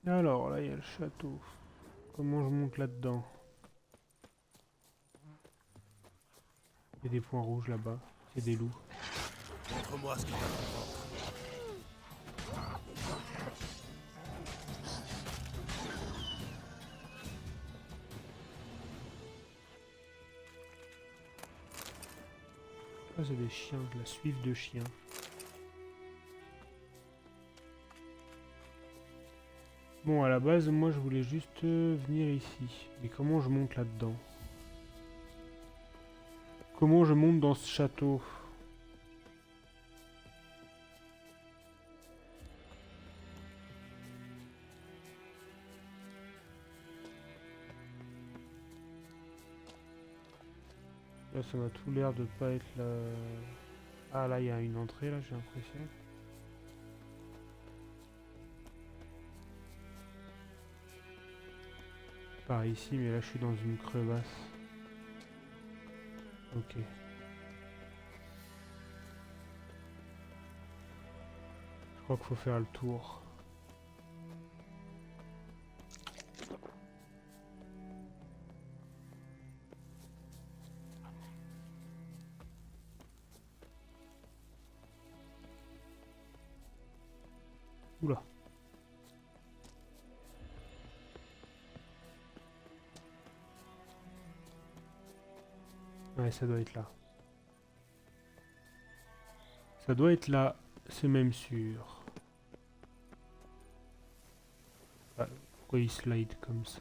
Alors, là, il y a le château. Comment je monte là-dedans? Il y a des points rouges là-bas. Il y a des loups. Montre-moi ce qu'il y a dans le ventre. Ah, c'est des chiens, de la suite de chiens. Bon, à la base, moi, je voulais juste venir ici. Mais comment je monte là-dedans? Comment je monte dans ce château? Là, ça m'a tout l'air de pas être là. Ah, là, il y a une entrée, là, j'ai l'impression. Par ici, mais là, je suis dans une crevasse. Ok. Je crois qu'il faut faire le tour. Oula. Ouais, ça doit être là. Ça doit être là, c'est même sûr. Ah, pourquoi il slide comme ça?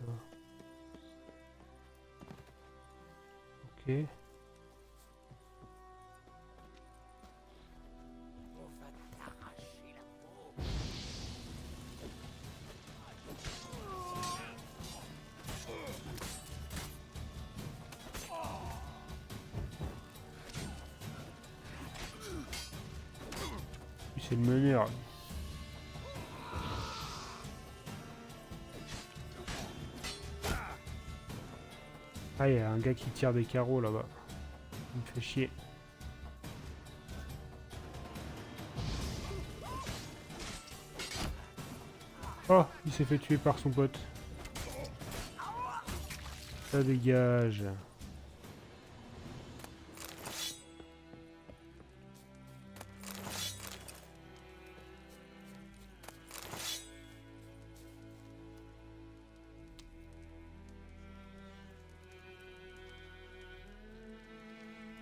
Ok. On va t'arracher la peau. Lui, c'est le meneur. Ah, il y a un gars qui tire des carreaux là-bas. Il me fait chier. Oh, il s'est fait tuer par son pote. Ça dégage.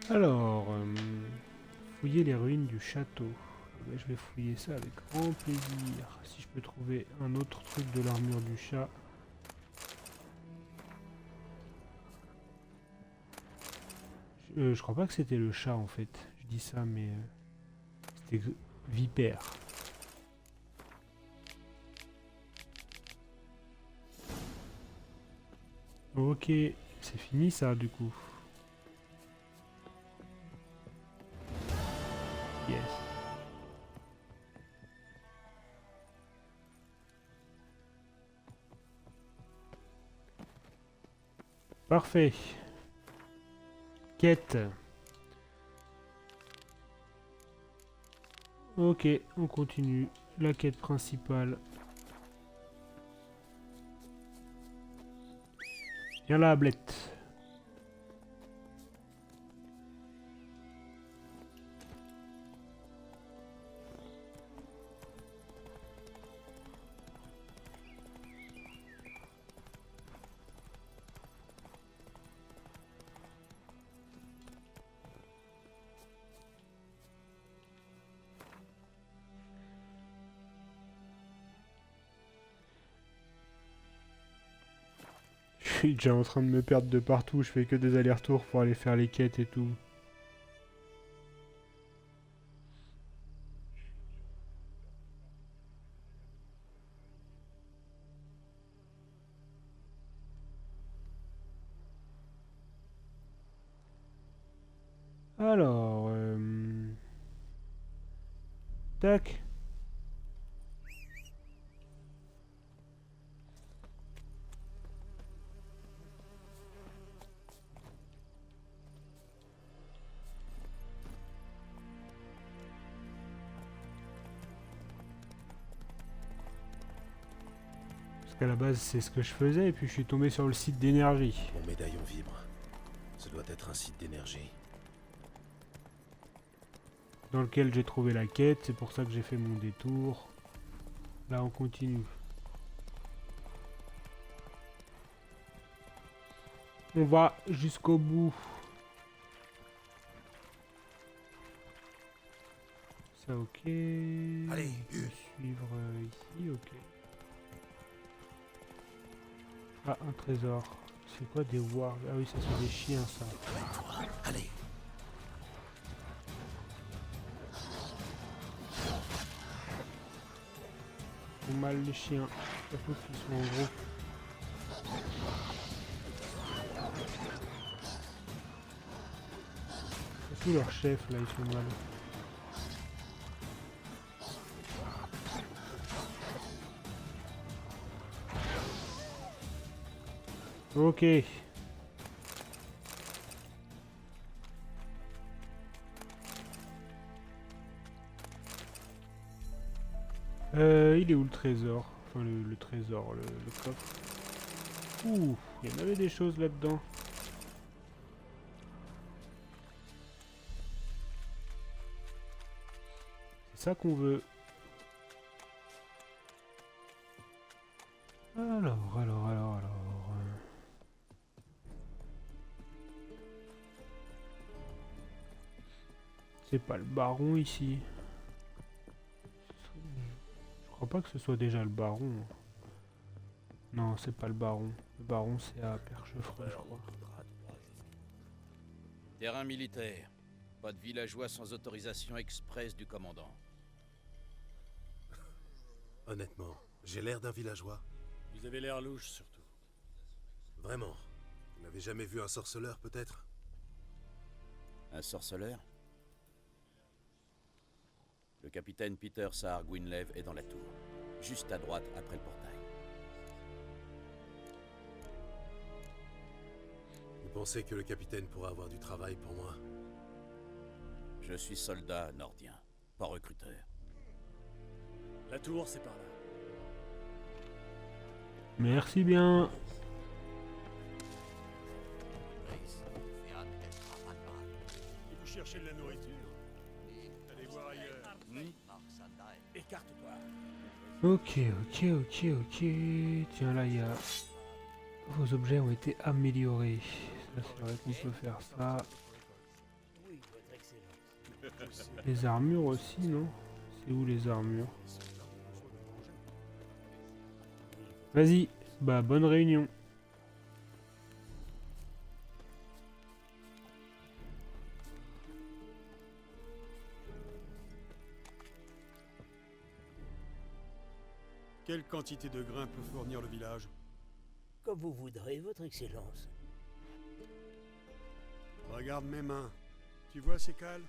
Alors, fouiller les ruines du château. Eh ben, je vais fouiller ça avec grand plaisir. Si je peux trouver un autre truc de l'armure du chat. Je crois pas que c'était le chat en fait. Je dis ça, mais c'était vipère. Ok, c'est fini ça du coup. Yes. Parfait. Quête. Ok, on continue. La quête principale. Viens là, Ablette. Je suis déjà en train de me perdre de partout. Je fais que des allers-retours pour aller faire les quêtes et tout. Alors, tac. Parce qu'à la base, c'est ce que je faisais, et puis je suis tombé sur le site d'énergie. Mon médaillon vibre. Ce doit être un site d'énergie. Dans lequel j'ai trouvé la quête, c'est pour ça que j'ai fait mon détour. Là, on continue. On va jusqu'au bout. Ça, ok. Allez, On peut Hugues. suivre ici, ok. Ah, un trésor. C'est quoi des wargs? Ah oui, ça c'est des chiens, ça. Toi, allez. Ils font mal les chiens. Surtout qu'ils sont en groupe. Surtout leurs chefs, là, ils font mal. Ok. Il est où le trésor? Enfin, le trésor, le coffre. Ouh, il y en avait des choses là-dedans. C'est ça qu'on veut. Alors. C'est pas le baron ici. Je crois pas que ce soit déjà le baron. Non, c'est pas le baron. Le baron, c'est à Perchefreux, je crois. Terrain militaire. Pas de villageois sans autorisation express du commandant. Honnêtement, j'ai l'air d'un villageois. Vous avez l'air louche, surtout. Vraiment. Vous n'avez jamais vu un sorceleur, peut-être? Un sorceleur? Le capitaine Peter Saar Gwynleve est dans la tour. Juste à droite, après le portail. Vous pensez que le capitaine pourra avoir du travail pour moi? Je suis soldat nordien, pas recruteur. La tour, c'est par là. Merci bien. Et vous cherchez de la nourriture? Allez voir ailleurs. Écarte-toi. Ok. Tiens, là, il y a... Vos objets ont été améliorés. Ça, c'est vrai qu'on peut faire ça. Oui, votre excellence. Les armures aussi, non? C'est où les armures? Vas-y. Bah, bonne réunion. Quelle quantité de grains peut fournir le village? Comme vous voudrez, votre excellence. Regarde mes mains. Tu vois ces cales?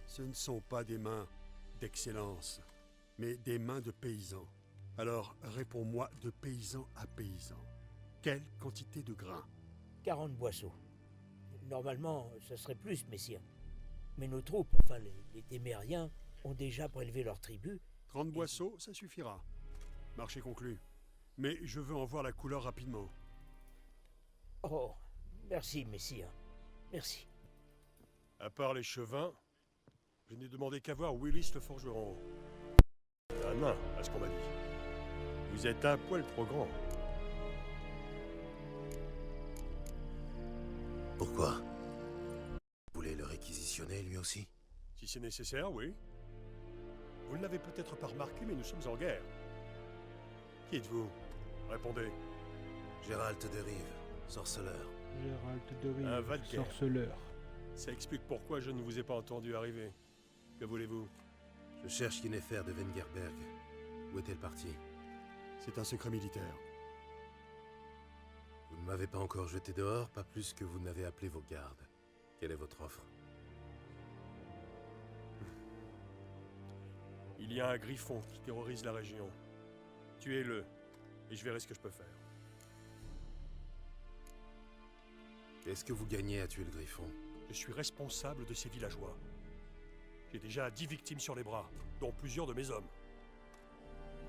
Ce ne sont pas des mains d'excellence, mais des mains de paysans. Alors, réponds-moi de paysan à paysan. Quelle quantité de grains? 40 boisseaux. Normalement, ce serait plus, messire. Mais nos troupes, enfin les témériens, ont déjà prélevé leur tribu. 30 boisseaux, ça suffira. Marché conclu. Mais je veux en voir la couleur rapidement. Oh, merci, messire. Merci. À part les chevins, je n'ai demandé qu'à voir Willis le forgeron. Un nain, à ce qu'on m'a dit. Vous êtes un poil trop grand. Pourquoi? Vous voulez le réquisitionner, lui aussi? Si c'est nécessaire, oui. Vous ne l'avez peut-être pas remarqué, mais nous sommes en guerre. Qui êtes-vous? Répondez. Gérald de Rive, sorceleur. Gérald de Un Rive, Valkyr. sorceleur. Ça explique pourquoi je ne vous ai pas entendu arriver. Que voulez-vous? Je cherche Yennefer de Wengerberg. Où est-elle partie? C'est un secret militaire. Vous ne m'avez pas encore jeté dehors, pas plus que vous n'avez appelé vos gardes. Quelle est votre offre? Il y a un griffon qui terrorise la région. Tuez-le, et je verrai ce que je peux faire. Qu'est-ce que vous gagnez à tuer le griffon? Je suis responsable de ces villageois. J'ai déjà 10 victimes sur les bras, dont plusieurs de mes hommes.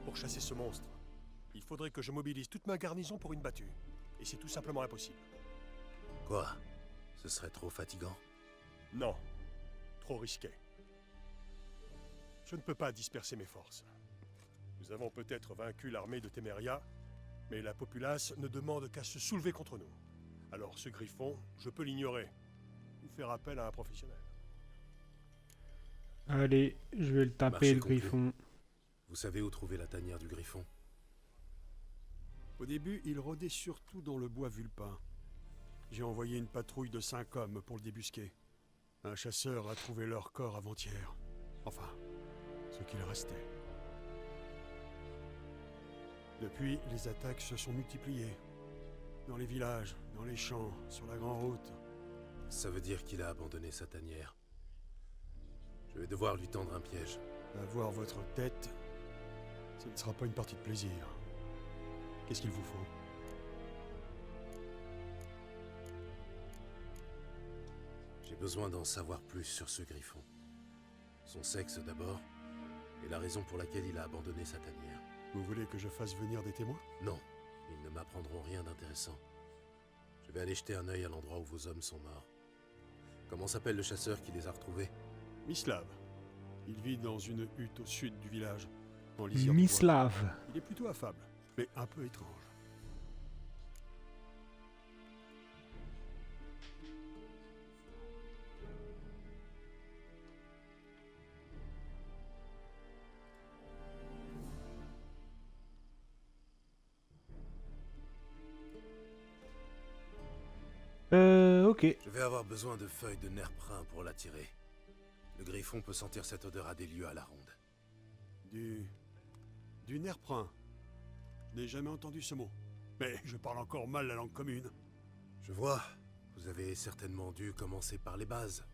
Pour chasser ce monstre, Il faudrait que je mobilise toute ma garnison pour une battue. Et c'est tout simplement impossible. Quoi? Ce serait trop fatigant? Non. Trop risqué. Je ne peux pas disperser mes forces. Nous avons peut-être vaincu l'armée de Téméria, mais la populace ne demande qu'à se soulever contre nous. Alors ce griffon, je peux l'ignorer. Ou faire appel à un professionnel. Allez, je vais le taper, Marché le conclu. griffon. Vous savez où trouver la tanière du griffon? Au début, il rôdait surtout dans le bois vulpin. J'ai envoyé une patrouille de 5 hommes pour le débusquer. Un chasseur a trouvé leur corps avant-hier. Enfin, ce qu'il restait. Depuis, les attaques se sont multipliées. Dans les villages, dans les champs, sur la grande route. Ça veut dire qu'il a abandonné sa tanière. Je vais devoir lui tendre un piège. Avoir votre tête, ce ne sera pas une partie de plaisir. Qu'est-ce qu'il vous faut? J'ai besoin d'en savoir plus sur ce griffon. Son sexe d'abord, et la raison pour laquelle il a abandonné sa tanière. Vous voulez que je fasse venir des témoins? Non, ils ne m'apprendront rien d'intéressant. Je vais aller jeter un œil à l'endroit où vos hommes sont morts. Comment s'appelle le chasseur qui les a retrouvés? Mislav. Il vit dans une hutte au sud du village, en lisière de bois. Mislav. Il est plutôt affable, mais un peu étrange. Ok. Je vais avoir besoin de feuilles de nerprin pour l'attirer. Le griffon peut sentir cette odeur à des lieues à la ronde. Du nerprin. Je n'ai jamais entendu ce mot. Mais je parle encore mal la langue commune. Je vois, vous avez certainement dû commencer par les bases.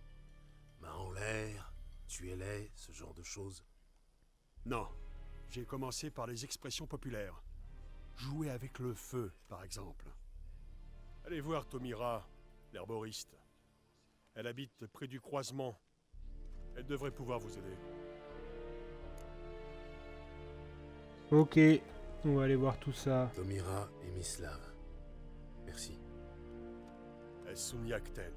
Main en l'air, tuez-les, ce genre de choses. Non, j'ai commencé par les expressions populaires. Jouer avec le feu, par exemple. Allez voir Tomira, l'herboriste. Elle habite près du croisement. Elle devrait pouvoir vous aider. Ok. On va aller voir tout ça. Tomira et Mislav. Merci. Sunyakten.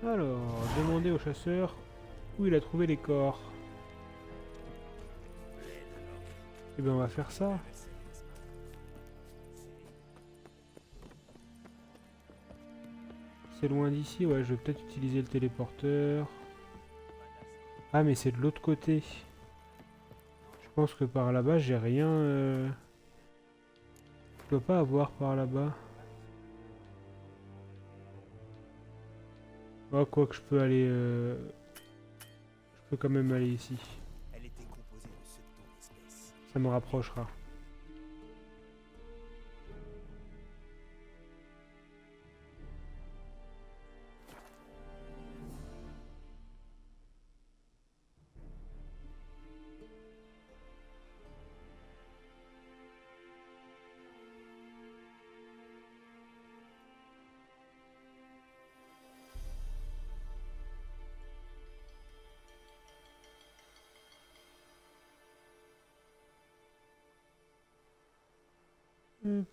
Alors, demandez au chasseur où il a trouvé les corps. Eh ben on va faire ça. C'est loin d'ici, ouais, je vais peut-être utiliser le téléporteur. Ah mais c'est de l'autre côté. Je pense que par là-bas j'ai rien... Je dois pas avoir par là-bas. Oh, quoi que je peux aller... Je peux quand même aller ici. Elle était composée de ceux de ton espèce. Ça me rapprochera. Hop.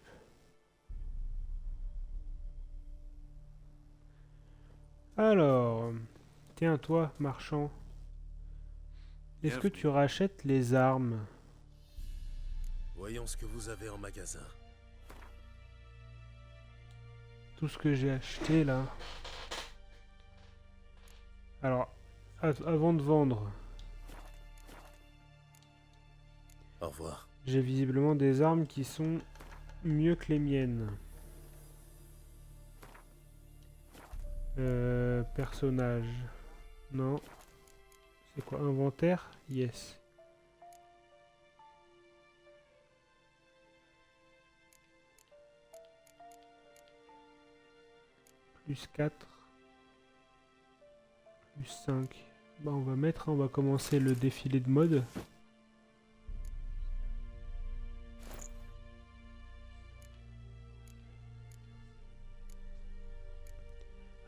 Alors, tiens toi, marchand. Est-ce que tu rachètes les armes? Voyons ce que vous avez en magasin. Tout ce que j'ai acheté là. Alors, avant de vendre, Au revoir. j'ai visiblement des armes qui sont mieux que les miennes. Personnage. Non. C'est quoi? Inventaire? Yes. Plus 4. Plus 5. Bah on va mettre, on va commencer le défilé de mode.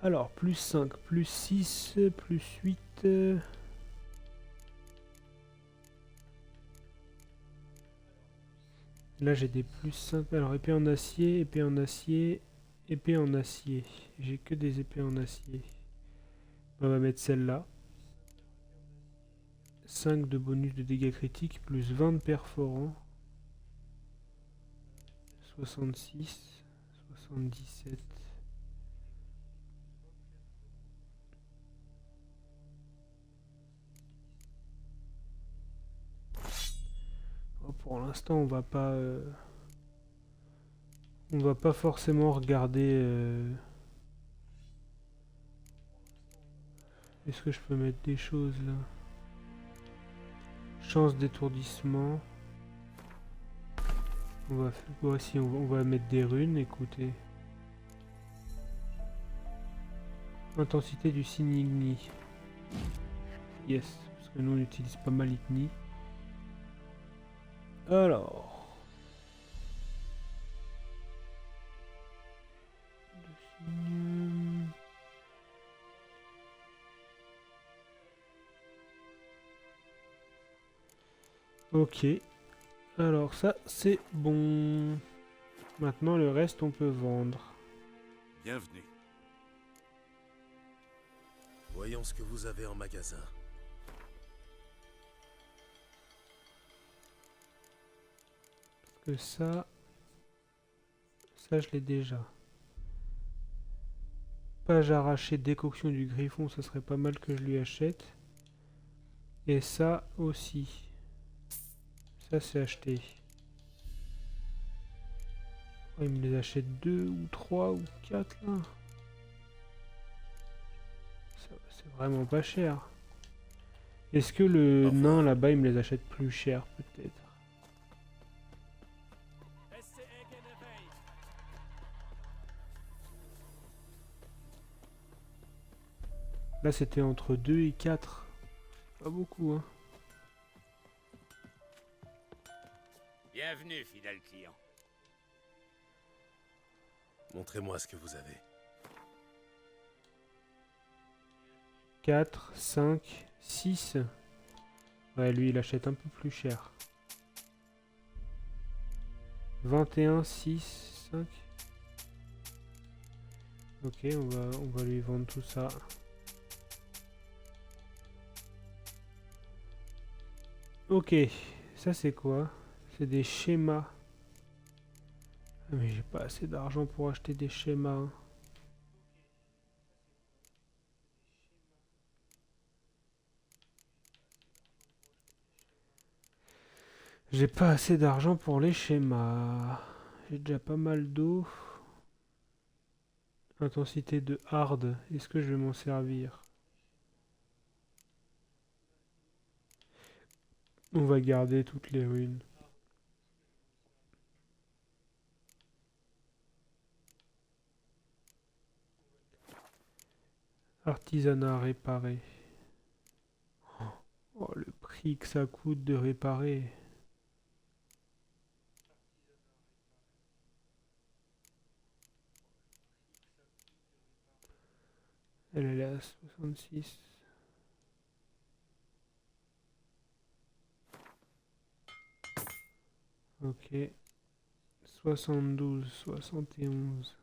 Alors, plus 5, plus 6, plus 8... Là j'ai des plus 5. Alors épée en acier, épée en acier, épée en acier. J'ai que des épées en acier. On va mettre celle-là. 5 de bonus de dégâts critiques, plus 20 de perforants. 66, 77. Oh, pour l'instant, on va pas forcément regarder. Est-ce que je peux mettre des choses là? Chance d'étourdissement. Voici, on va mettre des runes, écoutez. Intensité du signe Igni. Yes, parce que nous on utilise pas mal Igni. Alors. Le signe... Ok. Alors ça, c'est bon. Maintenant, le reste, on peut vendre. Bienvenue. Voyons ce que vous avez en magasin. Parce que ça je l'ai déjà. Page arrachée, décoction du griffon, ça serait pas mal que je lui achète. Et ça aussi. Ça, c'est acheté. Oh, il me les achète 2 ou 3 ou 4 là. C'est vraiment pas cher. Est-ce que le nain là-bas, il me les achète plus cher peut-être? Là, c'était entre 2 et 4. Pas beaucoup, hein. Bienvenue, fidèle client. Montrez-moi ce que vous avez. 4, 5, 6. Ouais, lui, il achète un peu plus cher. 21, 6, 5. Ok, on va lui vendre tout ça. Ok, ça c'est quoi? C'est des schémas. Ah, mais j'ai pas assez d'argent pour acheter des schémas, hein. J'ai pas assez d'argent pour les schémas. J'ai déjà pas mal d'eau. Intensité de hard. Est-ce que je vais m'en servir? On va garder toutes les runes. Artisanat réparé. Oh, le prix que ça coûte de réparer. Elle est à 66. Ok. 72, 71.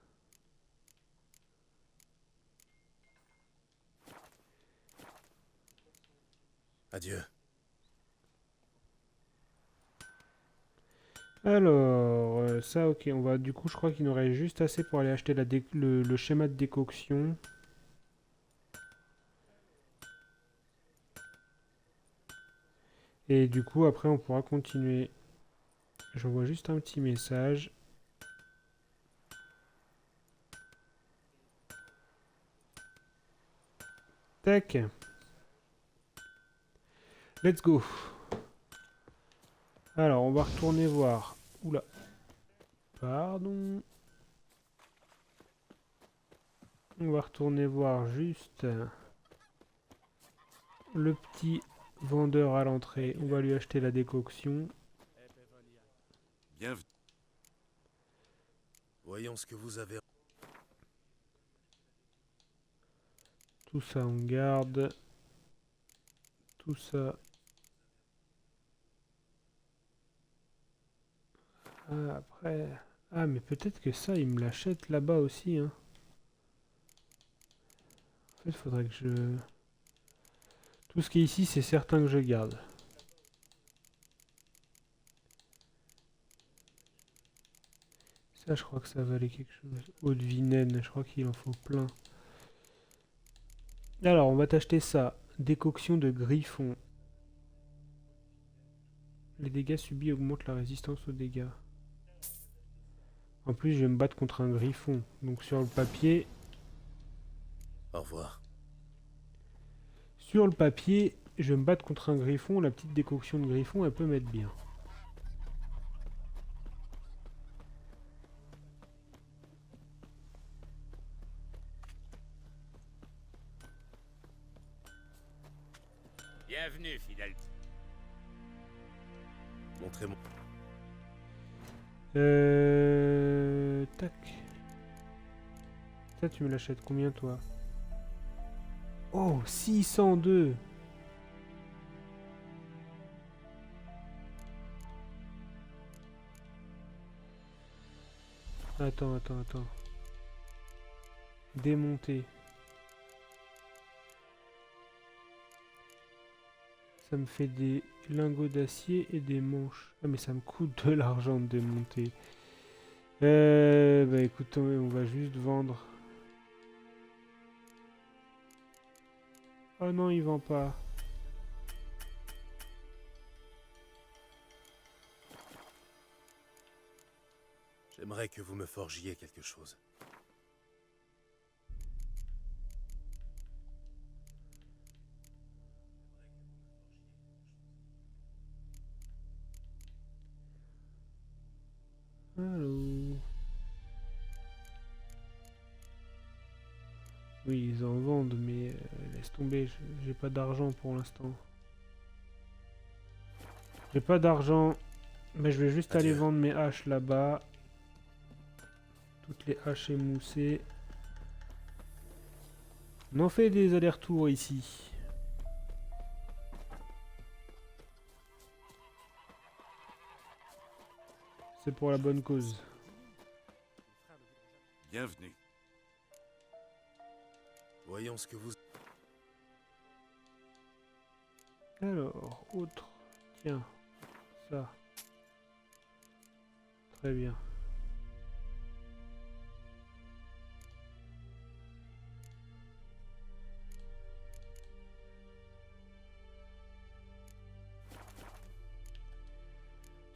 Adieu. Alors, ça ok, on va du coup je crois qu'il nous reste juste assez pour aller acheter le schéma de décoction. Et du coup après on pourra continuer. J'envoie juste un petit message. Tac. Let's go. Alors on va retourner voir. Oula. Pardon. On va retourner voir juste le petit vendeur à l'entrée. On va lui acheter la décoction. Bienvenue. Voyons ce que vous avez. Tout ça on garde. Tout ça. Ah, après... Ah, mais peut-être que ça, il me l'achète là-bas aussi, hein. En fait, faudrait que je... Tout ce qui est ici, c'est certain que je garde. Ça, je crois que ça valait quelque chose. Eau de Vilaine, je crois qu'il en faut plein. Alors, on va t'acheter ça. Décoction de griffon. Les dégâts subis augmentent la résistance aux dégâts. En plus, je vais me battre contre un griffon. Donc sur le papier... Au revoir. Sur le papier, je vais me battre contre un griffon. La petite décoction de griffon, elle peut m'être bien. Bienvenue, fidèle. Montrez-moi. Tac. Ça, tu me l'achètes combien, toi? Oh, 602. Attends. Démonter. Ça me fait des lingots d'acier et des manches. Ah, mais ça me coûte de l'argent de démonter. Bah écoute, on va juste vendre. Oh non, il vend pas. J'aimerais que vous me forgiez quelque chose. Allô. Oui, ils en vendent, mais laisse tomber, j'ai pas d'argent pour l'instant. J'ai pas d'argent, mais je vais juste aller Adieu. vendre mes haches là-bas. Toutes les haches émoussées. On en fait des allers-retours ici. C'est pour la bonne cause. Bienvenue. Voyons ce que vous... Alors, autre. Tiens, ça. Très bien.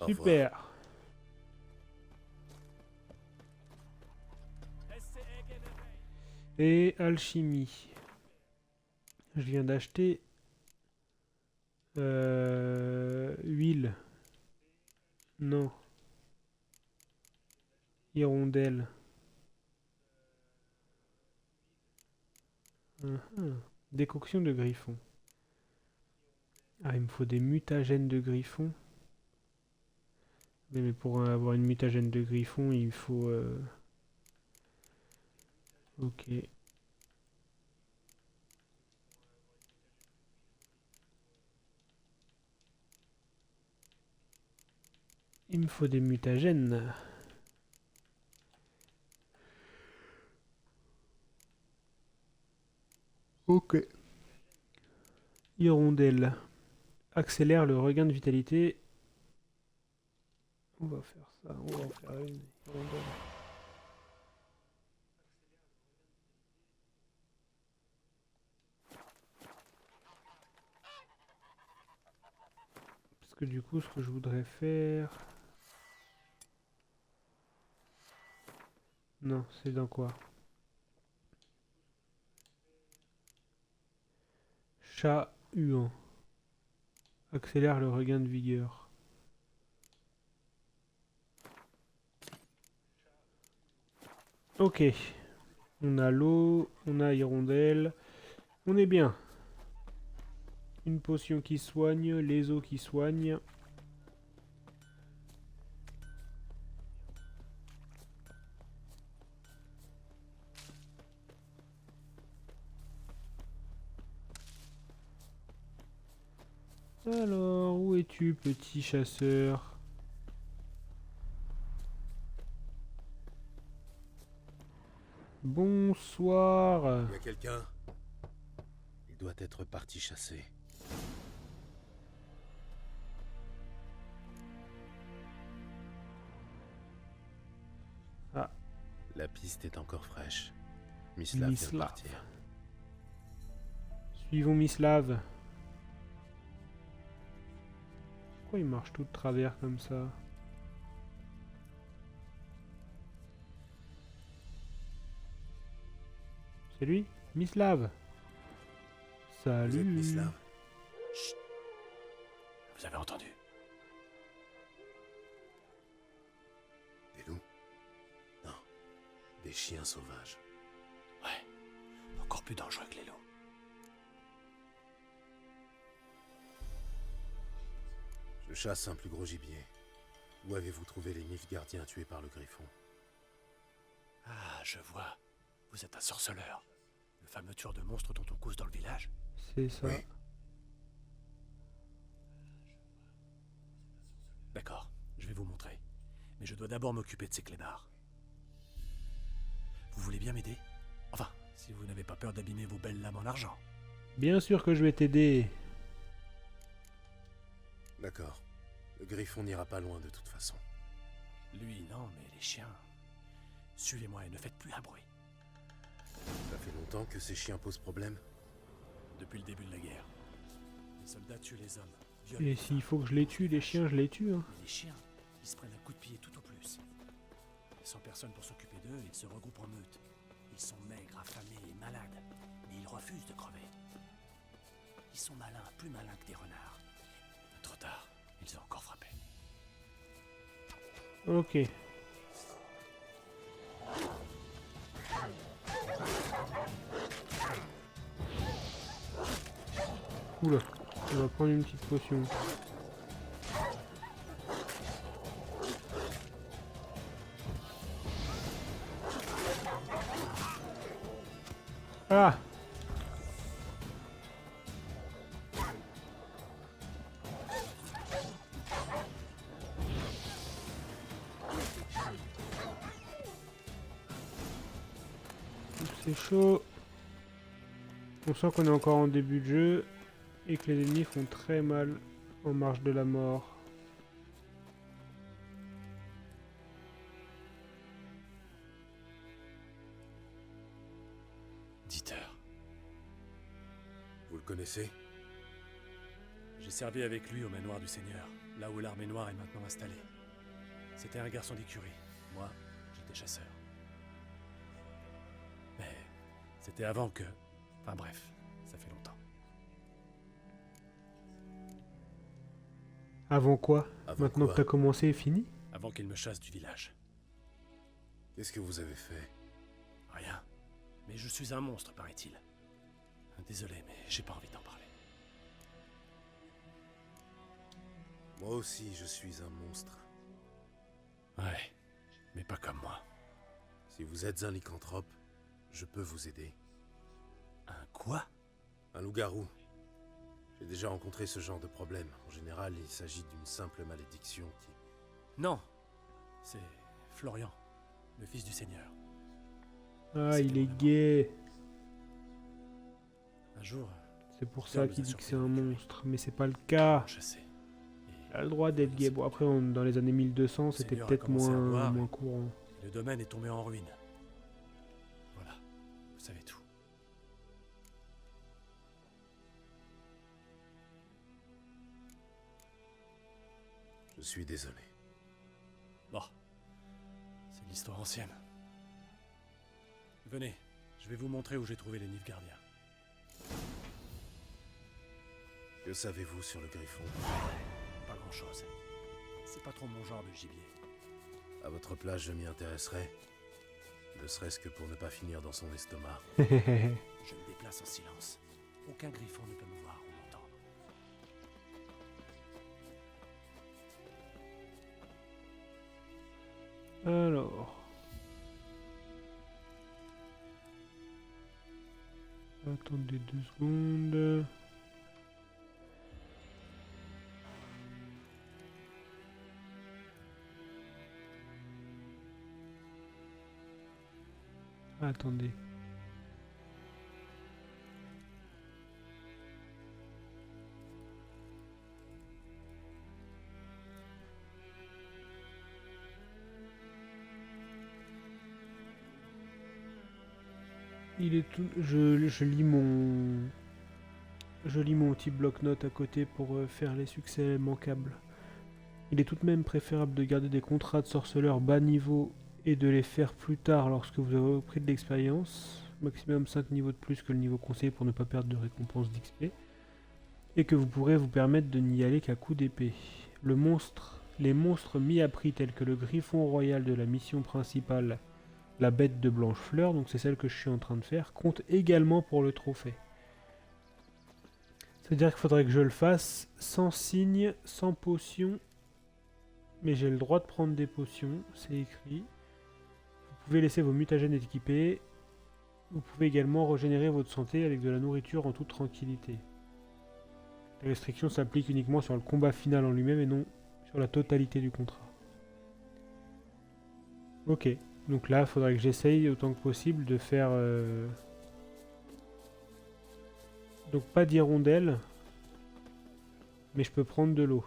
Au revoir. Super. Et alchimie. Je viens d'acheter huile. Non. Hirondelle. Décoction de griffon. Ah, il me faut des mutagènes de griffon. Mais pour avoir une mutagène de griffon, il faut... Ok. Il me faut des mutagènes. Ok. Hirondelle. Accélère le regain de vitalité. On va faire ça. On va en faire une hirondelle. Parce que du coup, ce que je voudrais faire... Non, c'est dans quoi? Chat huant. Accélère le regain de vigueur. Ok. On a l'eau, on a hirondelle. On est bien. Une potion qui soigne, les os qui soignent. Alors, où es-tu, petit chasseur? Bonsoir. Y a quelqu'un? Il doit être parti chasser. Ah. La piste est encore fraîche. Mislav vient de Mislav. partir. Suivons Mislav. Pourquoi il marche tout de travers comme ça? C'est lui? Mislav. Vous êtes Salut. Mislav? Vous avez entendu? Des loups? Non. Des chiens sauvages. Ouais. Encore plus dangereux que les loups. Je chasse un plus gros gibier. Où avez-vous trouvé les Nilfgaardiens tués par le griffon? Ah, je vois. Vous êtes un sorceleur. Le fameux tueur de monstres dont on cause dans le village. C'est ça. Oui. D'accord, je vais vous montrer. Mais je dois d'abord m'occuper de ces clébards. Vous voulez bien m'aider? Enfin, si vous n'avez pas peur d'abîmer vos belles lames en argent. Bien sûr que je vais t'aider. D'accord. Le griffon n'ira pas loin de toute façon. Lui, non, mais les chiens... Suivez-moi et ne faites plus un bruit. Ça fait longtemps que ces chiens posent problème? Depuis le début de la guerre. Les soldats tuent les hommes. violent Et les s'il femmes. faut que je les tue, les chiens, je les tue. Hein. Mais les chiens, ils se prennent un coup de pied tout au plus. Et sans personne pour s'occuper d'eux, ils se regroupent en meute. Ils sont maigres, affamés et malades. Mais ils refusent de crever. Ils sont malins, plus malins que des renards. Trop tard, ils ont encore frappé. Ok. Oula, on va prendre une petite potion. Ah! C'est chaud. On sent qu'on est encore en début de jeu et que les ennemis font très mal en marche de la mort. Dieter. Vous le connaissez? J'ai servi avec lui au manoir du Seigneur, là où l'armée noire est maintenant installée. C'était un garçon d'écurie. Moi, j'étais chasseur. Mais c'était avant que... Enfin bref, ça fait longtemps. Avant quoi? Avant Maintenant quoi? que t'as commencé et fini? Avant qu'il me chasse du village. Qu'est-ce que vous avez fait? Rien. Mais je suis un monstre, paraît-il. Désolé, mais j'ai pas envie d'en parler. Moi aussi, je suis un monstre. Ouais, mais pas comme moi. Si vous êtes un lycanthrope, je peux vous aider. Un quoi? Un loup-garou. J'ai déjà rencontré ce genre de problème. En général, il s'agit d'une simple malédiction qui... Non, c'est Florian, le fils du Seigneur. Ah, C'était il est mon gay. Un jour, C'est pour Putain, ça nous qu'il a dit que c'est surpris un dans le monstre, mais c'est pas le cas. chassé. Il a le droit d'être gay. Bon, après, dans les années 1200, c'était Seigneur a peut-être commencé à moins, boire. moins courant. Le domaine est tombé en ruine. Voilà, vous savez tout. Je suis désolé. Bon, c'est l'histoire ancienne. Venez, je vais vous montrer où j'ai trouvé les Nilfgaardiens. Que savez-vous sur le griffon? Pas grand-chose. C'est pas trop mon genre de gibier. À votre place, je m'y intéresserai. Ne serait-ce que pour ne pas finir dans son estomac. Je me déplace en silence. Aucun griffon ne peut me voir ou m'entendre. Alors. Attendez 2 secondes. Attendez. Il est tout... je lis mon... Je lis mon petit bloc-notes à côté pour faire les succès manquables. Il est tout de même préférable de garder des contrats de sorceleurs bas niveau et de les faire plus tard lorsque vous avez pris de l'expérience. Maximum 5 niveaux de plus que le niveau conseillé pour ne pas perdre de récompense d'XP. Et que vous pourrez vous permettre de n'y aller qu'à coups d'épée. Les monstres mis à prix tels que le griffon royal de la mission principale, la bête de Blanchefleur, donc c'est celle que je suis en train de faire, comptent également pour le trophée. C'est-à-dire qu'il faudrait que je le fasse sans signe, sans potion. Mais j'ai le droit de prendre des potions, c'est écrit. Vous pouvez laisser vos mutagènes équipés. Vous pouvez également régénérer votre santé avec de la nourriture en toute tranquillité. Les restrictions s'appliquent uniquement sur le combat final en lui-même et non sur la totalité du contrat. Ok, donc là il faudrait que j'essaye autant que possible de faire... Donc pas d'hirondelle, mais je peux prendre de l'eau.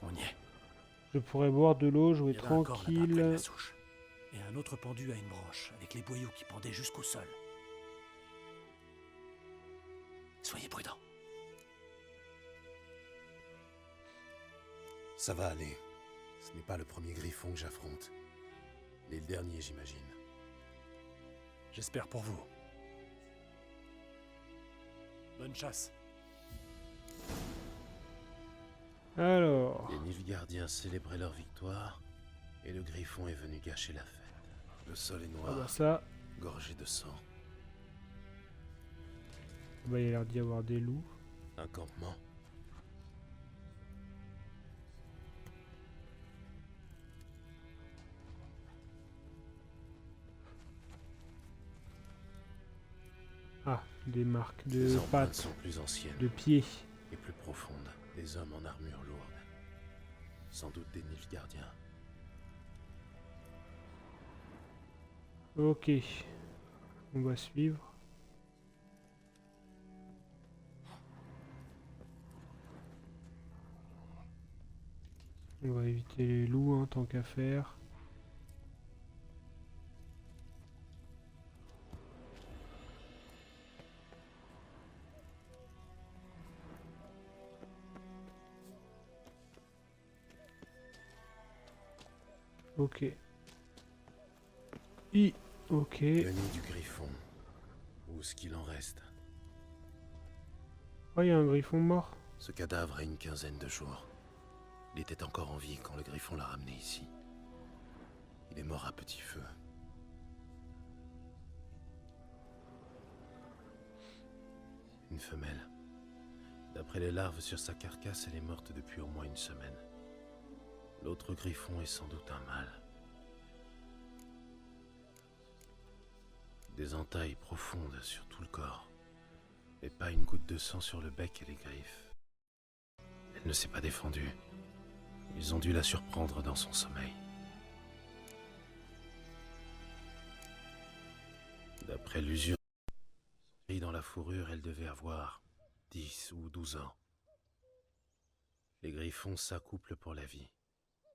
On y est. Je pourrais boire de l'eau, jouer Il y avait un corps là-bas, près de tranquille. la souche. Et un autre pendu à une branche, avec les boyaux qui pendaient jusqu'au sol. Soyez prudents. Ça va aller. Ce n'est pas le premier griffon que j'affronte. Mais le dernier, j'imagine. J'espère pour vous. Bonne chasse. Alors, Les Nilfgaardiens célébraient leur victoire, et le griffon est venu gâcher la fête. Le sol est ah noir, bah ça, gorgé de sang. bah, il y a l'air d'y avoir des loups. Un campement. Ah, des marques de Les empreintes pattes, sont plus anciennes de pieds. et plus profondes. Des hommes en armure lourde. Sans doute des Nilfgaardiens. Ok, on va suivre. On va éviter les loups, hein, tant qu'à faire. Ok. Ok. Le nid du griffon. Ou ce qu'il en reste. Oh, il y a un griffon mort. Ce cadavre a une quinzaine de jours. Il était encore en vie quand le griffon l'a ramené ici. Il est mort à petit feu. Une femelle. D'après les larves sur sa carcasse, elle est morte depuis au moins une semaine. L'autre griffon est sans doute un mâle. Des entailles profondes sur tout le corps, et pas une goutte de sang sur le bec et les griffes. Elle ne s'est pas défendue. Ils ont dû la surprendre dans son sommeil. D'après l'usure dans la fourrure, elle devait avoir 10 ou 12 ans. Les griffons s'accouplent pour la vie.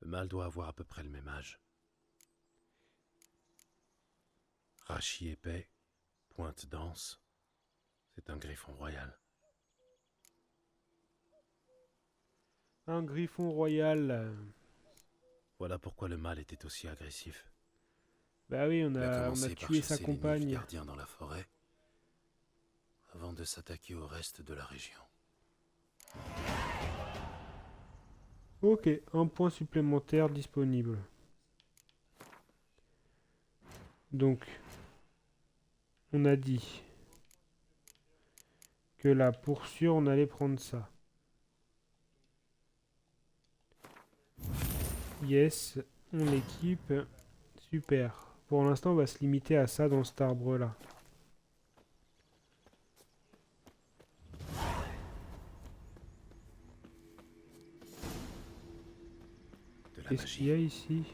Le mâle doit avoir à peu près le même âge. Rachis épais, pointe dense, c'est un griffon royal. Un griffon royal. Voilà pourquoi le mâle était aussi agressif. Bah oui, on Il a commencé par tué sa chasser les compagne. Nilfgaardiens dans la forêt, avant de s'attaquer au reste de la région. Ok, un point supplémentaire disponible. Donc, on a dit que là, pour sûr, on allait prendre ça. Yes, on l'équipe. Super. Pour l'instant, on va se limiter à ça dans cet arbre-là. la Qu'est-ce qu'il y magie. a ici?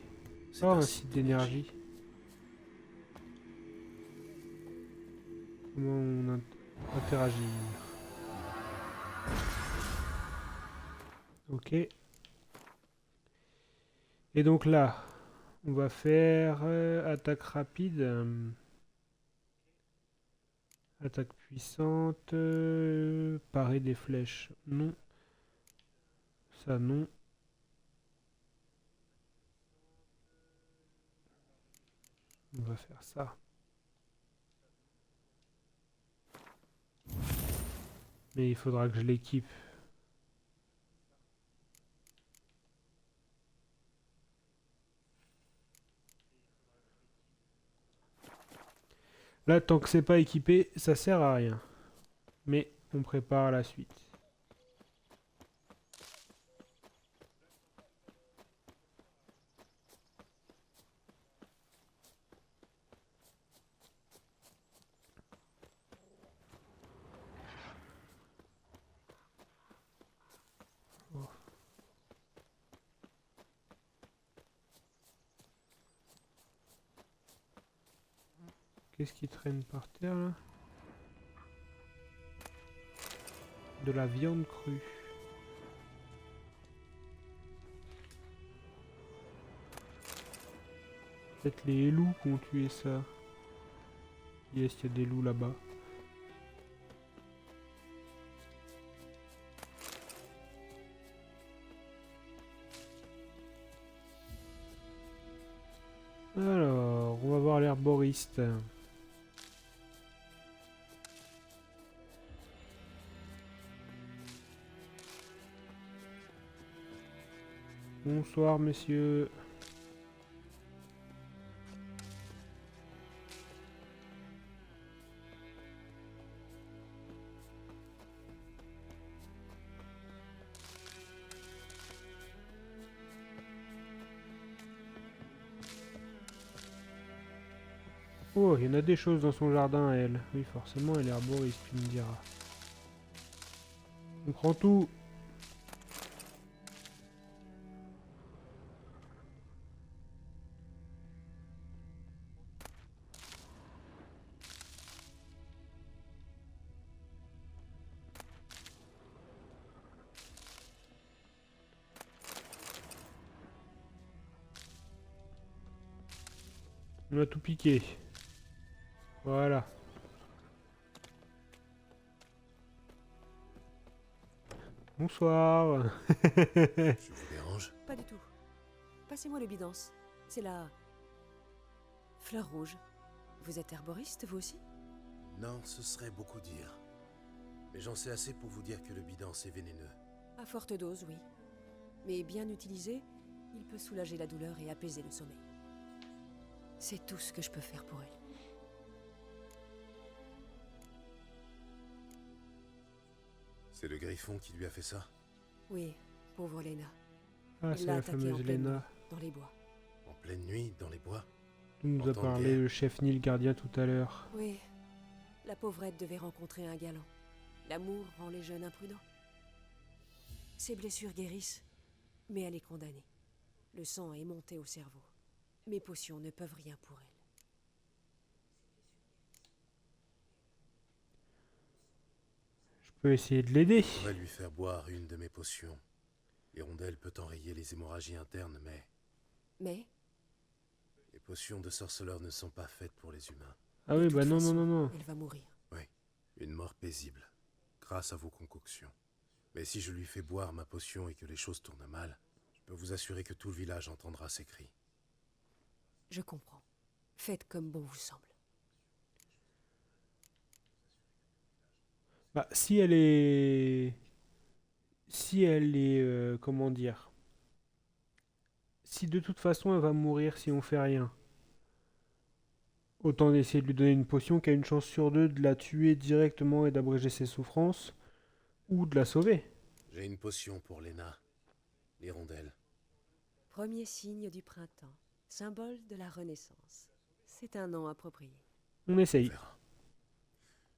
C'est Oh, un site site d'énergie. Comment on interagit? Ok. Et donc là, on va faire attaque rapide. Attaque puissante. Parer des flèches. Non. Ça, non. On va faire ça. Mais il faudra que je l'équipe. Là, tant que c'est pas équipé, ça sert à rien. Mais on prépare la suite. Oh. Qu'est-ce qui traîne par terre là? De la viande crue. Peut-être les loups qui ont tué ça. Yes, il y a des loups là-bas. Alors, on va voir l'herboriste. Bonsoir, messieurs. Oh, il y en a des choses dans son jardin, elle. Oui, forcément, elle est herboriste, tu me diras. On prend tout. On a tout piqué. Voilà. Bonsoir. Je vous dérange? Pas du tout. Passez-moi le bidance. C'est la... fleur rouge. Vous êtes herboriste, vous aussi? Non, ce serait beaucoup dire. Mais j'en sais assez pour vous dire que le bidance est vénéneux. À forte dose, oui. Mais bien utilisé, il peut soulager la douleur et apaiser le sommeil. C'est tout ce que je peux faire pour elle. C'est le griffon qui lui a fait ça? Oui, pauvre Lena. Ah, Il c'est l'a la attaquée fameuse en pleine Lena. nuit, dans les bois. En pleine nuit, dans les bois? Dont nous En a temps de parlé guerre. le chef Neil Gardien tout à l'heure. Oui, la pauvrette devait rencontrer un galant. L'amour rend les jeunes imprudents. Ses blessures guérissent, mais elle est condamnée. Le sang est monté au cerveau. Mes potions ne peuvent rien pour elle. Je peux essayer de l'aider. Je pourrais lui faire boire une de mes potions. L'hirondelle peut enrayer les hémorragies internes, mais Mais, les potions de sorceleur ne sont pas faites pour les humains. Ah de oui, toute bah non, non, façon, non, non. elle va mourir. Une mort paisible, grâce à vos concoctions. Mais si je lui fais boire ma potion et que les choses tournent mal, je peux vous assurer que tout le village entendra ses cris. Je comprends. Faites comme bon vous semble. Bah, si elle est... Si elle est... comment dire... Si de toute façon elle va mourir si on fait rien. Autant essayer de lui donner une potion qui a une chance sur deux de la tuer directement et d'abréger ses souffrances. Ou de la sauver. J'ai une potion pour Lena, l'hirondelle. Premier signe du printemps, symbole de la renaissance. C'est un nom approprié. On On essaye. verra.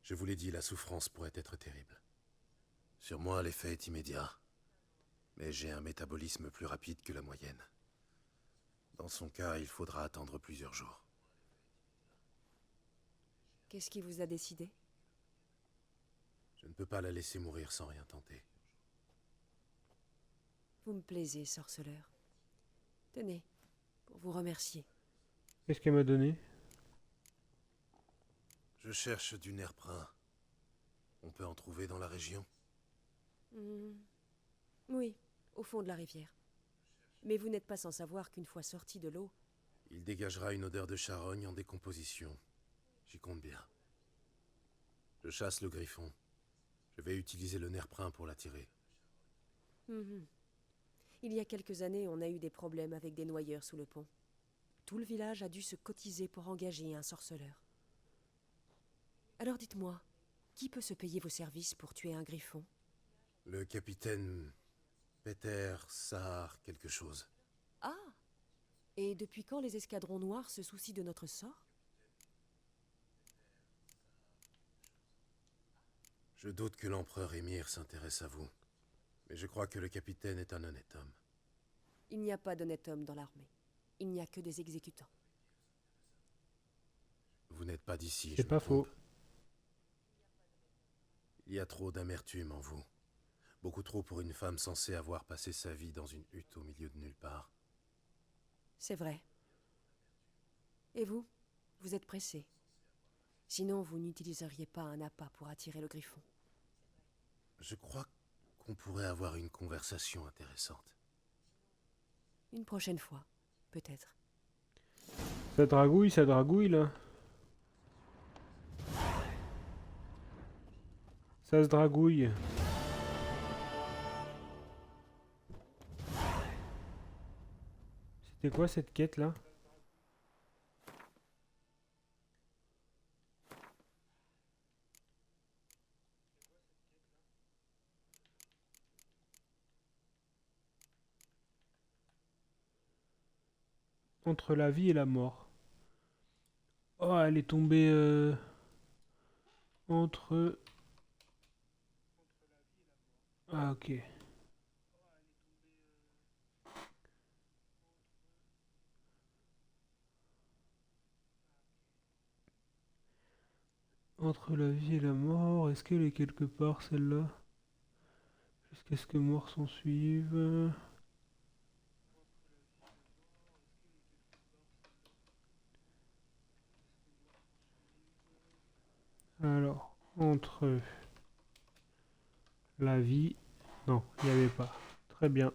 Je vous l'ai dit, la souffrance pourrait être terrible. Sur moi, l'effet est immédiat. Mais j'ai un métabolisme plus rapide que la moyenne. Dans son cas, il faudra attendre plusieurs jours. Qu'est-ce qui vous a décidé? Je ne peux pas la laisser mourir sans rien tenter. Vous me plaisez, sorceleur. Tenez, pour vous remercier. Qu'est-ce qu'elle m'a donné? Je cherche du nerprin. On peut en trouver dans la région? Oui, au fond de la rivière. Mais vous n'êtes pas sans savoir qu'une fois sorti de l'eau... Il dégagera une odeur de charogne en décomposition. J'y compte bien. Je chasse le griffon. Je vais utiliser le nerprin pour l'attirer. Il y a quelques années, on a eu des problèmes avec des noyeurs sous le pont. Tout le village a dû se cotiser pour engager un sorceleur. Alors dites-moi, qui peut se payer vos services pour tuer un griffon? Le capitaine Peter Sahar quelque chose. Ah! Et depuis quand les escadrons noirs se soucient de notre sort? Je doute que l'empereur Émir s'intéresse à vous. Mais je crois que le capitaine est un honnête homme. Il n'y a pas d'honnête homme dans l'armée. Il n'y a que des exécutants. Vous n'êtes pas d'ici. C'est je pas me faux. trompe. Il y a trop d'amertume en vous. Beaucoup trop pour une femme censée avoir passé sa vie dans une hutte au milieu de nulle part. C'est vrai. Et vous? Vous êtes pressé. Sinon, vous n'utiliseriez pas un appât pour attirer le griffon. Je crois qu'on pourrait avoir une conversation intéressante. Une prochaine fois, peut-être. Ça dragouille là. Ça se dragouille. C'était quoi cette quête là? Entre la vie et la mort. Oh, elle est tombée entre... Ah, ok. Entre la vie et la mort, est-ce qu'elle est quelque part celle-là? Jusqu'à ce que mort s'en suive. Alors, entre la vie... Non, il n'y avait pas. Très bien.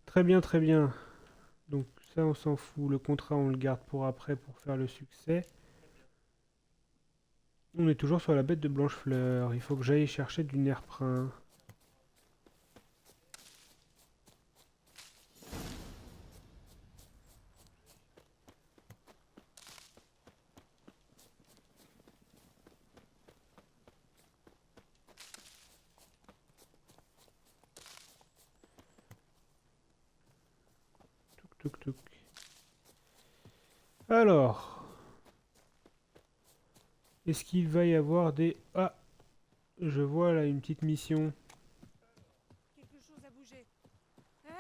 Très bien, très bien. Donc ça, on s'en fout. Le contrat, on le garde pour après, pour faire le succès. On est toujours sur la bête de Blanchefleur. Il faut que j'aille chercher du nerprin. Touk touk. Alors, est-ce qu'il va y avoir des... Ah, je vois là une petite mission. Quelque chose a bougé. Hein?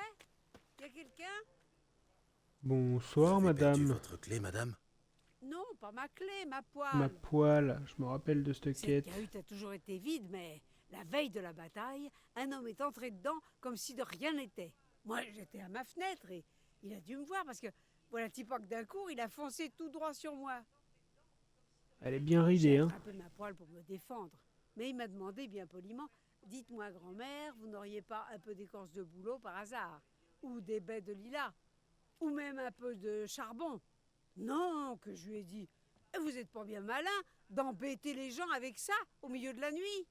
Y a quelqu'un? Bonsoir, Vous avez perdu madame. votre clé, madame? Non, pas ma clé, ma poêle. Ma poêle, je me rappelle de cette Cette quête. cahute a toujours été vide, mais la veille de la bataille, un homme est entré dedans comme si de rien n'était. Moi, j'étais à ma fenêtre et il a dû me voir parce que, voilà, petit pas que d'un coup, il a foncé tout droit sur moi. Elle est bien ridée, J'ai hein. attrapé ma poêle pour me défendre. Mais il m'a demandé bien poliment, dites-moi, grand-mère, vous n'auriez pas un peu d'écorce de bouleau par hasard? Ou des baies de lilas? Ou même un peu de charbon? Non, que je lui ai dit. Vous n'êtes pas bien malin d'embêter les gens avec ça au milieu de la nuit.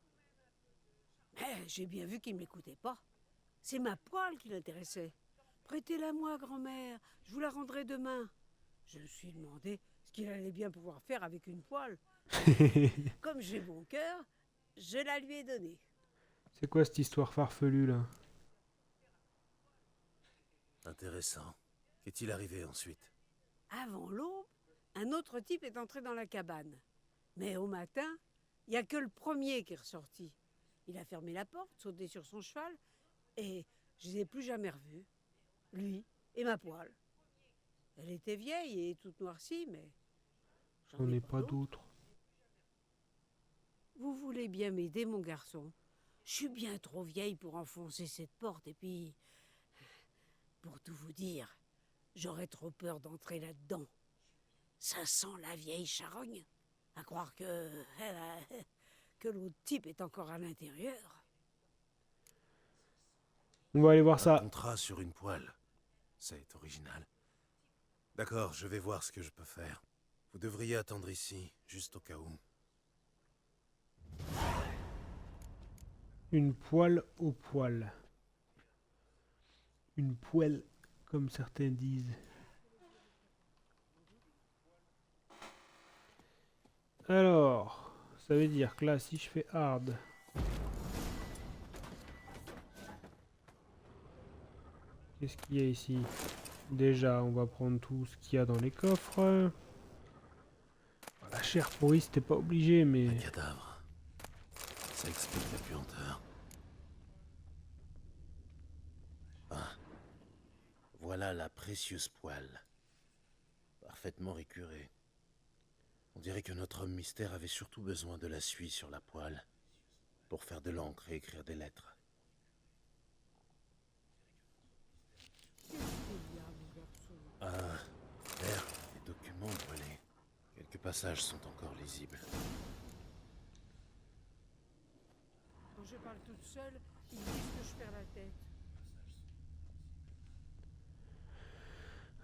Mais j'ai bien vu qu'il ne m'écoutait pas. C'est ma poêle qui l'intéressait. Prêtez-la moi, grand-mère, je vous la rendrai demain. Je me suis demandé ce qu'il allait bien pouvoir faire avec une poêle. Comme j'ai bon cœur, je la lui ai donnée. C'est quoi cette histoire farfelue là? Intéressant. Qu'est-il arrivé ensuite? Avant l'aube, un autre type est entré dans la cabane. Mais au matin, il n'y a que le premier qui est ressorti. Il a fermé la porte, sauté sur son cheval, et je ne l'ai plus jamais revu. Lui Et ma poêle. Elle était vieille et toute noircie, mais... J'en ai pas d'autre. d'autres. Vous voulez bien m'aider, mon garçon? Je suis bien trop vieille pour enfoncer cette porte, et puis... Pour tout vous dire, j'aurais trop peur d'entrer là-dedans. Ça sent la vieille charogne. À croire que l'autre type est encore à l'intérieur. On va aller voir Un ça. contrat sur une poêle. C'est original. D'accord, je vais voir ce que je peux faire. Vous devriez attendre ici, juste au cas où. Une poêle au poil. Une poêle, comme certains disent. Alors, ça veut dire que là, si je fais hard, qu'est-ce qu'il y a ici? Déjà, on va prendre tout ce qu'il y a dans les coffres. La chair pourrie, c'était pas obligé, mais... Un cadavre. Ça explique la puanteur. Ah. Voilà la précieuse poêle. Parfaitement récurée. On dirait que notre homme mystère avait surtout besoin de la suie sur la poêle pour faire de l'encre et écrire des lettres. Ah, père, les documents brûlés. Quelques passages sont encore lisibles. Quand je parle toute seule, ils disent que je perds la tête.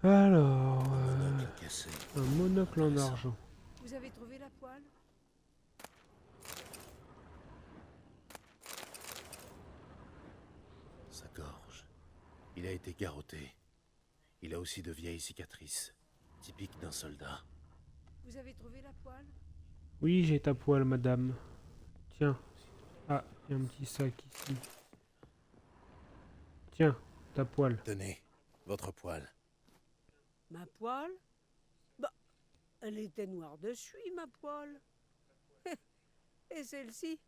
Alors... Monocle cassé. un monocle en Intéressant. argent. Vous avez trouvé la poêle? Sa gorge. Il a été garrotté. Il a aussi de vieilles cicatrices, typiques d'un soldat. Vous avez trouvé la poêle? Oui, j'ai ta poêle, madame. Tiens. Ah, il y a un petit sac ici. Tiens, ta poêle. Tenez, votre poêle. Ma poêle? Bah, elle était noire de suie, ma poêle. Et celle-ci,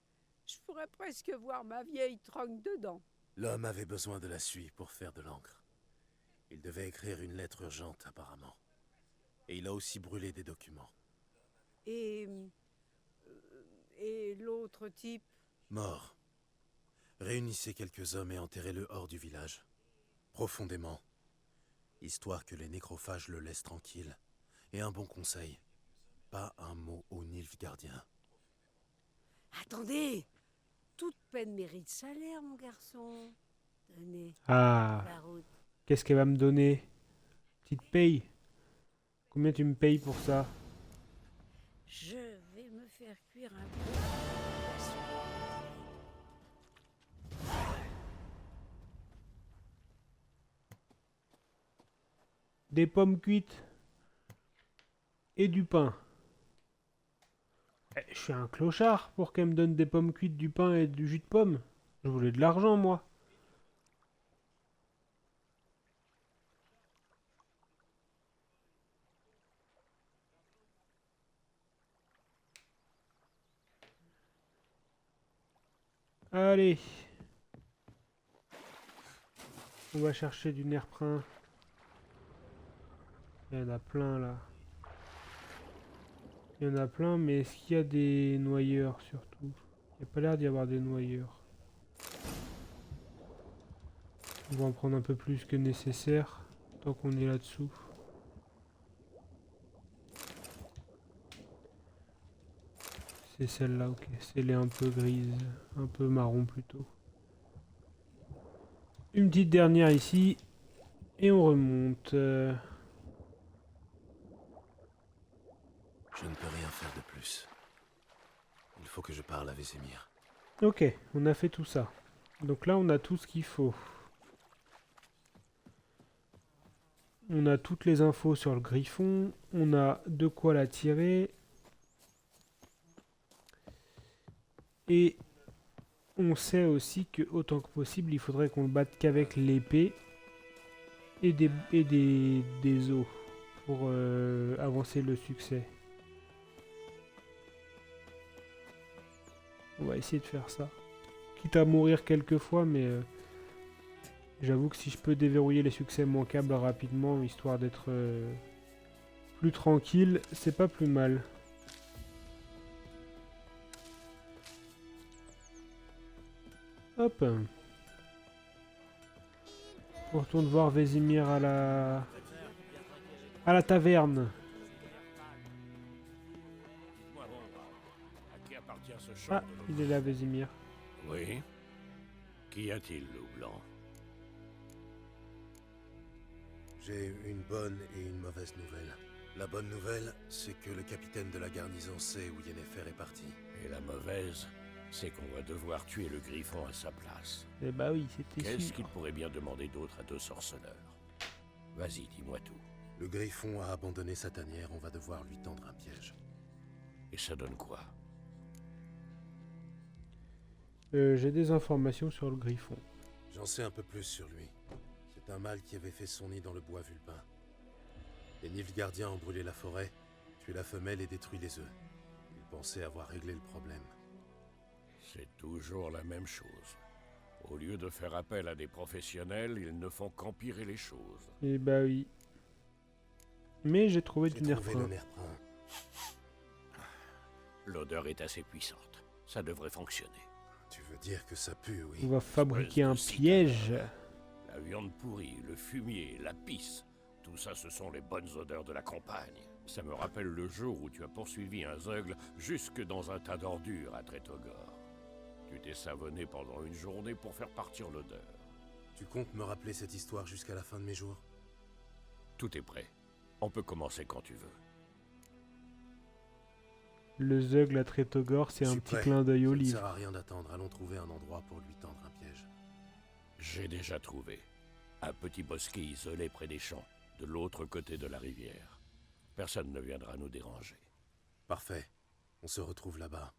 je pourrais presque voir ma vieille trogne dedans. L'homme avait besoin de la suie pour faire de l'encre. Il devait écrire une lettre urgente, apparemment. Et il a aussi brûlé des documents. Et l'autre type? Mort. Réunissez quelques hommes et enterrez-le hors du village. Profondément. Histoire que les nécrophages le laissent tranquille. Et un bon conseil. Pas un mot au Nilfgaardien. Attendez! Toute peine mérite salaire, mon garçon. Tenez, Ah, la route. qu'est-ce qu'elle va me donner? Petite paye. Combien tu me payes pour ça? Je vais me faire cuire un peu. Des pommes cuites. Et du pain. Eh, je suis un clochard pour qu'elle me donne des pommes cuites, du pain et du jus de pomme. Je voulais de l'argent, moi. Allez. On va chercher du nerprin. Il y en a plein là. Il y en a plein, mais est-ce qu'il y a des noyeurs surtout? Il n'y a pas l'air d'y avoir des noyeurs. On va en prendre un peu plus que nécessaire, tant qu'on est là-dessous. C'est celle-là, ok. Celle est un peu grise, un peu marron plutôt. Une petite dernière ici, et on remonte. Je ne peux rien faire de plus. Il faut que je parle à Vesemir. Ok, on a fait tout ça. Donc là, on a tout ce qu'il faut. On a toutes les infos sur le griffon. On a de quoi la tirer. Et on sait aussi que autant que possible, il faudrait qu'on le batte qu'avec l'épée et des os pour avancer le succès. On va essayer de faire ça. Quitte à mourir quelques fois, mais J'avoue que si je peux déverrouiller les succès manquables rapidement, histoire d'être plus tranquille, c'est pas plus mal. Hop. On retourne voir Vésimir à la taverne. À qui appartient ce champ Ah, de l'eau? il est là, Vésimir. Oui. Qu'y a-t-il, loup blanc? J'ai une bonne et une mauvaise nouvelle. La bonne nouvelle, c'est que le capitaine de la garnison sait où Yennefer est parti. Et la mauvaise, c'est qu'on va devoir tuer le griffon à sa place. Eh bah oui, c'était Qu'est-ce sûr. qu'il pourrait bien demander d'autre à deux sorceleurs? Vas-y, dis-moi tout. Le griffon a abandonné sa tanière, on va devoir lui tendre un piège. Et ça donne quoi? J'ai des informations sur le griffon. J'en sais un peu plus sur lui. C'est un mâle qui avait fait son nid dans le bois vulpin. Les Nilfgaardiens ont brûlé la forêt, tué la femelle et détruit les œufs. Ils pensaient avoir réglé le problème. C'est toujours la même chose. Au lieu de faire appel à des professionnels, ils ne font qu'empirer les choses. Eh bah oui. Mais j'ai trouvé J'ai du trouvé le nerfrein. nerfrein. L'odeur est assez puissante. Ça devrait fonctionner. Tu veux dire que ça pue, oui. On va fabriquer un Espèce de piège. La viande pourrie, le fumier, la pisse, tout ça ce sont les bonnes odeurs de la campagne. Ça me rappelle le jour où tu as poursuivi un zeugle jusque dans un tas d'ordures à Tretogor. Tu t'es savonné pendant une journée pour faire partir l'odeur. Tu comptes me rappeler cette histoire jusqu'à la fin de mes jours? Tout est prêt. On peut commencer quand tu veux. Le Zeugle à Tretogor, c'est Je un suis petit prêt. clin d'œil au Ça ne livre. sert à rien d'attendre, allons trouver un endroit pour lui tendre un piège. J'ai déjà trouvé. Un petit bosquet isolé près des champs, de l'autre côté de la rivière. Personne ne viendra nous déranger. Parfait. On se retrouve là-bas.